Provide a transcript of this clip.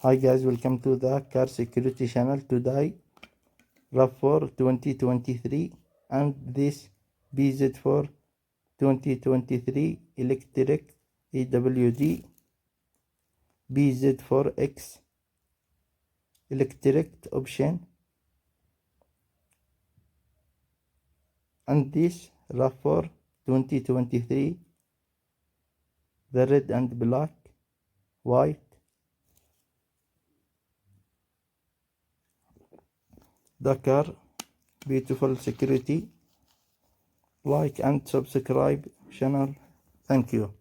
Hi guys, welcome to the car security channel. Today RAV4 2023 and this BZ4 2023 electric EWD BZ4X electric option, and this RAV4 2023 the red and black white. The car beautiful security. Like and subscribe channel. Thank you.